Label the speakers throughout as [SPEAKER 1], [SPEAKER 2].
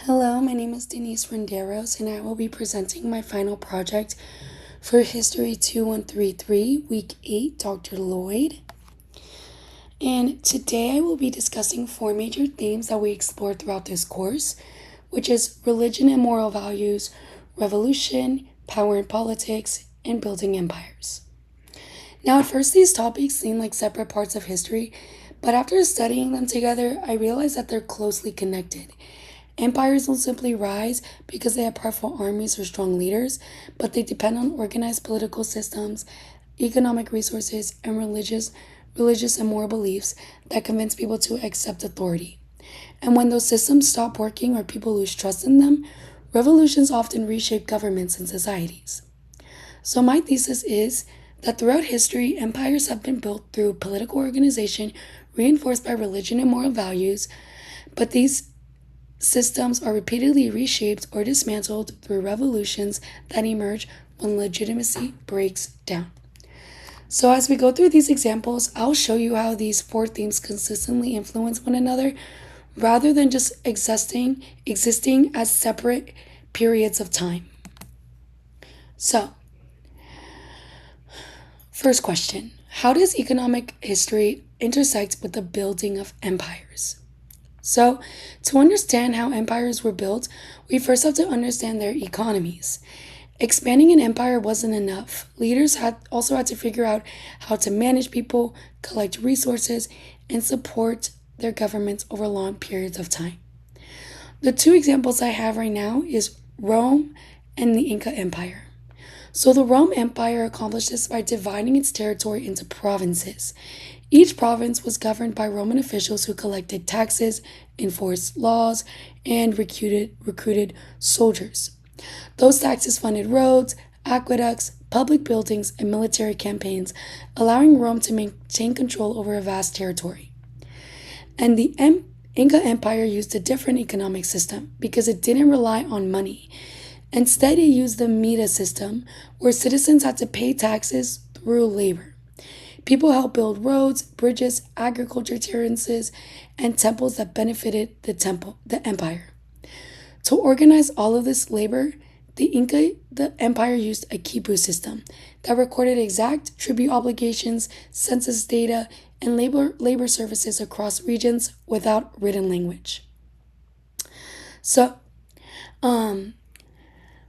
[SPEAKER 1] Hello, my name is Denise Renderos, and I will be presenting my final project for History 2133, Week 8, Dr. Lloyd. And today I will be discussing four major themes that we explore throughout this course, which is religion and moral values, revolution, power and politics, and building empires. Now, at first, these topics seem like separate parts of history, but after studying them together, I realized that they're closely connected. Empires don't simply rise because they have powerful armies or strong leaders, but they depend on organized political systems, economic resources, and religious and moral beliefs that convince people to accept authority. And when those systems stop working or people lose trust in them, revolutions often reshape governments and societies. So my thesis is that throughout history, empires have been built through political organization reinforced by religion and moral values, but these systems are repeatedly reshaped or dismantled through revolutions that emerge when legitimacy breaks down. So, as we go through these examples, I'll show you how these four themes consistently influence one another rather than just existing as separate periods of time. So, first question: how does economic history intersect with the building of empires? So, to understand how empires were built, we first have to understand their economies. Expanding an empire wasn't enough. Leaders also had to figure out how to manage people, collect resources, and support their governments over long periods of time. The two examples I have right now is Rome and the Inca Empire. So the Rome Empire accomplished this by dividing its territory into provinces. Each province was governed by Roman officials who collected taxes, enforced laws, and recruited soldiers. Those taxes funded roads, aqueducts, public buildings, and military campaigns, allowing Rome to maintain control over a vast territory. And the Inca Empire used a different economic system because it didn't rely on money. Instead, it used the mita system, where citizens had to pay taxes through labor. People helped build roads, bridges, agriculture terraces, and temples that benefited the empire. To organize all of this labor, the empire used a quipu system that recorded exact tribute obligations, census data, and labor services across regions without written language. So,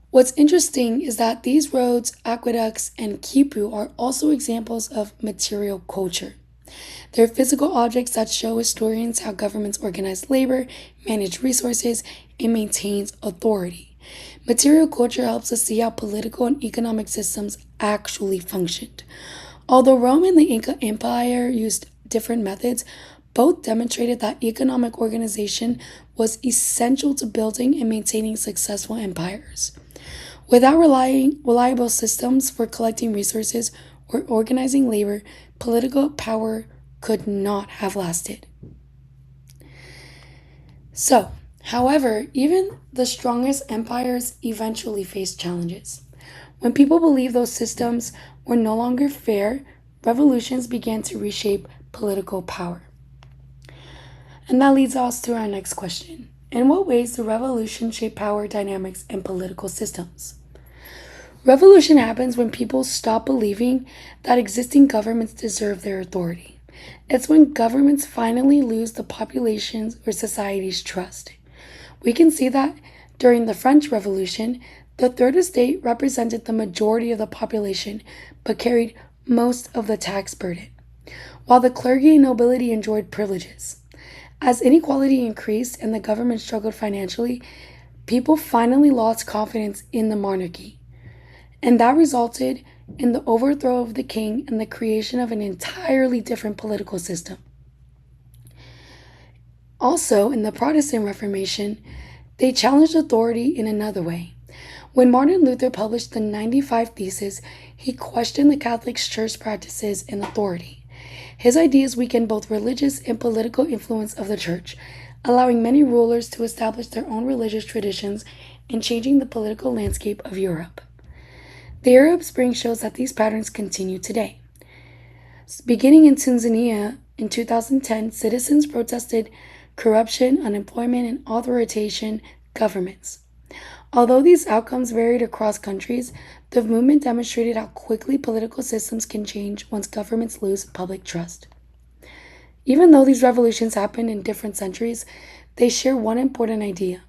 [SPEAKER 1] what's interesting is that these roads, aqueducts, and quipu are also examples of material culture. They're physical objects that show historians how governments organize labor, manage resources, and maintain authority. Material culture helps us see how political and economic systems actually functioned. Although Rome and the Inca Empire used different methods, both demonstrated that economic organization was essential to building and maintaining successful empires. Without reliable systems for collecting resources or organizing labor, political power could not have lasted. So, however, even the strongest empires eventually faced challenges. When people believed those systems were no longer fair, revolutions began to reshape political power. And that leads us to our next question. In what ways do revolutions shape power dynamics and political systems? Revolution happens when people stop believing that existing governments deserve their authority. It's when governments finally lose the population's or society's trust. We can see that during the French Revolution, the third estate represented the majority of the population but carried most of the tax burden, while the clergy and nobility enjoyed privileges. As inequality increased and the government struggled financially, people finally lost confidence in the monarchy. And that resulted in the overthrow of the king and the creation of an entirely different political system. Also, in the Protestant Reformation, they challenged authority in another way. When Martin Luther published the 95 Theses, he questioned the Catholic Church practices and authority. His ideas weakened both religious and political influence of the church, allowing many rulers to establish their own religious traditions and changing the political landscape of Europe. The Arab Spring shows that these patterns continue today. Beginning in Tanzania in 2010, citizens protested corruption, unemployment, and authoritarian governments. Although these outcomes varied across countries, the movement demonstrated how quickly political systems can change once governments lose public trust. Even though these revolutions happened in different centuries, they share one important idea.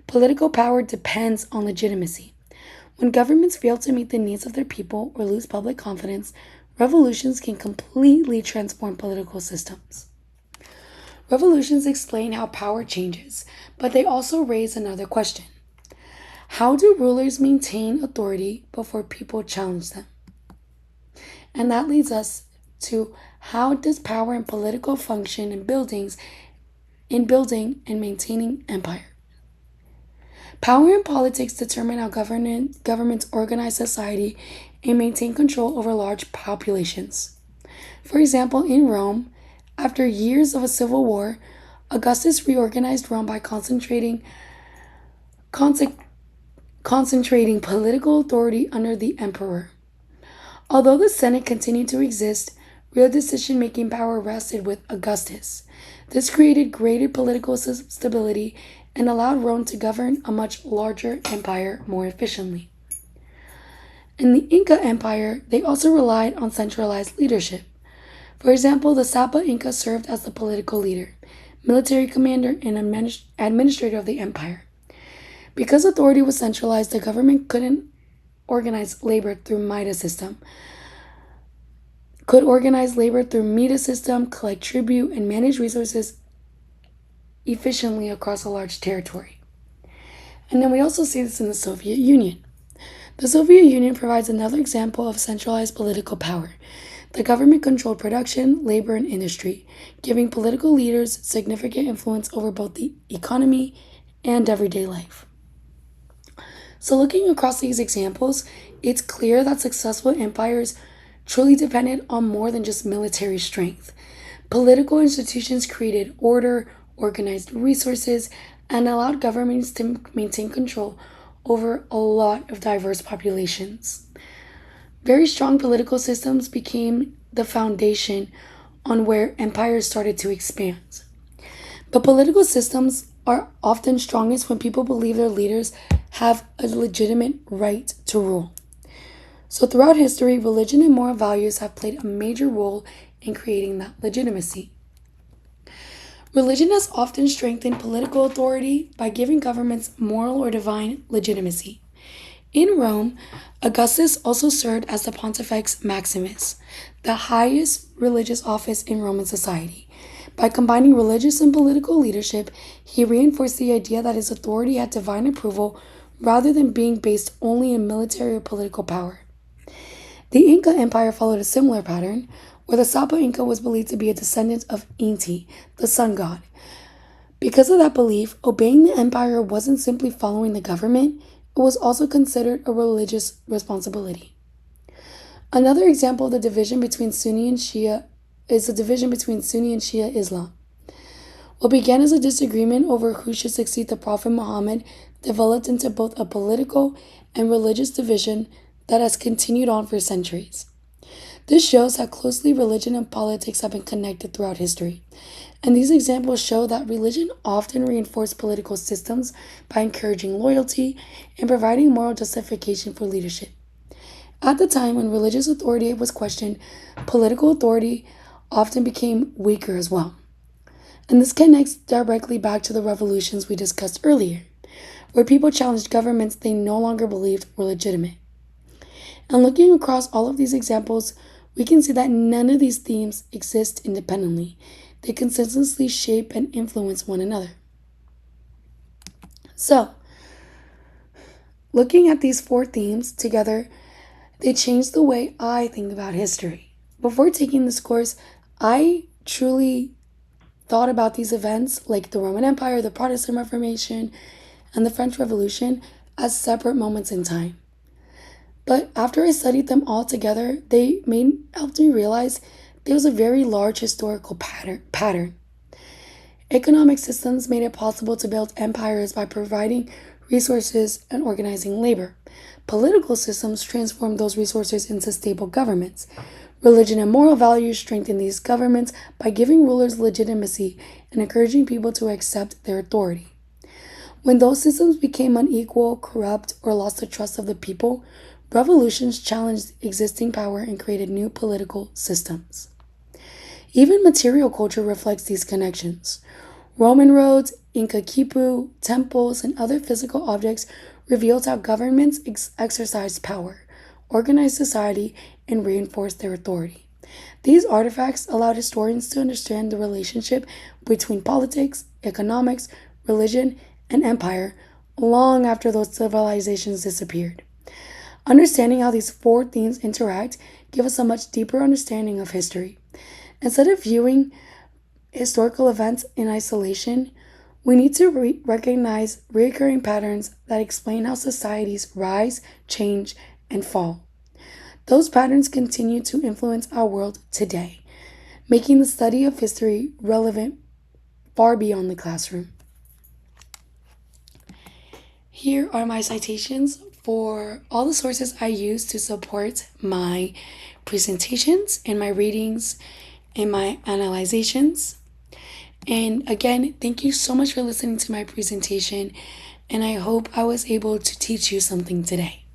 [SPEAKER 1] Political power depends on legitimacy. When governments fail to meet the needs of their people or lose public confidence, revolutions can completely transform political systems. Revolutions explain how power changes, but they also raise another question. How do rulers maintain authority before people challenge them? And that leads us to how does power and political function in building and maintaining empire? Power and politics determine how governments organize society and maintain control over large populations. For example, in Rome, after years of a civil war, Augustus reorganized Rome by conce- concentrating political authority under the emperor. Although the Senate continued to exist, real decision making power rested with Augustus. This created greater political stability and allowed Rome to govern a much larger empire more efficiently. In the Inca Empire, they also relied on centralized leadership. For example, the Sapa Inca served as the political leader, military commander, and administrator of the empire. Because authority was centralized, the government couldn't organize labor through Mida system, collect tribute, and manage resources efficiently across a large territory. And then we also see this in the Soviet Union. The Soviet Union provides another example of centralized political power. The government controlled production, labor, and industry, giving political leaders significant influence over both the economy and everyday life. So, looking across these examples, it's clear that successful empires truly depended on more than just military strength. Political institutions created order, organized resources, and allowed governments to maintain control over a lot of diverse populations. Very strong political systems became the foundation on where empires started to expand. But political systems are often strongest when people believe their leaders have a legitimate right to rule. So, throughout history, religion and moral values have played a major role in creating that legitimacy. Religion has often strengthened political authority by giving governments moral or divine legitimacy. In Rome, Augustus also served as the Pontifex Maximus, the highest religious office in Roman society. By combining religious and political leadership, he reinforced the idea that his authority had divine approval rather than being based only in military or political power. The Inca Empire followed a similar pattern, where the Sapa Inca was believed to be a descendant of Inti, the sun god. Because of that belief, obeying the empire wasn't simply following the government, it was also considered a religious responsibility. Another example of the division between Sunni and Shia is the division between Sunni and Shia Islam. What began as a disagreement over who should succeed the Prophet Muhammad developed into both a political and religious division that has continued on for centuries. This shows how closely religion and politics have been connected throughout history. And these examples show that religion often reinforced political systems by encouraging loyalty and providing moral justification for leadership. At the time when religious authority was questioned, political authority often became weaker as well. And this connects directly back to the revolutions we discussed earlier, where people challenged governments they no longer believed were legitimate. And looking across all of these examples, we can see that none of these themes exist independently. They consistently shape and influence one another. So, looking at these four themes together, they change the way I think about history. Before taking this course, I truly thought about these events, like the Roman Empire, the Protestant Reformation, and the French Revolution, as separate moments in time. But after I studied them all together, they helped me realize there was a very large historical pattern. Economic systems made it possible to build empires by providing resources and organizing labor. Political systems transformed those resources into stable governments. Religion and moral values strengthened these governments by giving rulers legitimacy and encouraging people to accept their authority. When those systems became unequal, corrupt, or lost the trust of the people, revolutions challenged existing power and created new political systems. Even material culture reflects these connections. Roman roads, Inca Kipu, temples, and other physical objects revealed how governments exercised power, organized society, and reinforced their authority. These artifacts allowed historians to understand the relationship between politics, economics, religion, and empire long after those civilizations disappeared. Understanding how these four themes interact give us a much deeper understanding of history. Instead of viewing historical events in isolation, we need to recognize recurring patterns that explain how societies rise, change, and fall. Those patterns continue to influence our world today, making the study of history relevant far beyond the classroom. Here are my citations for all the sources I use to support my presentations and my readings and my analyzations. And again, thank you so much for listening to my presentation, and I hope I was able to teach you something today.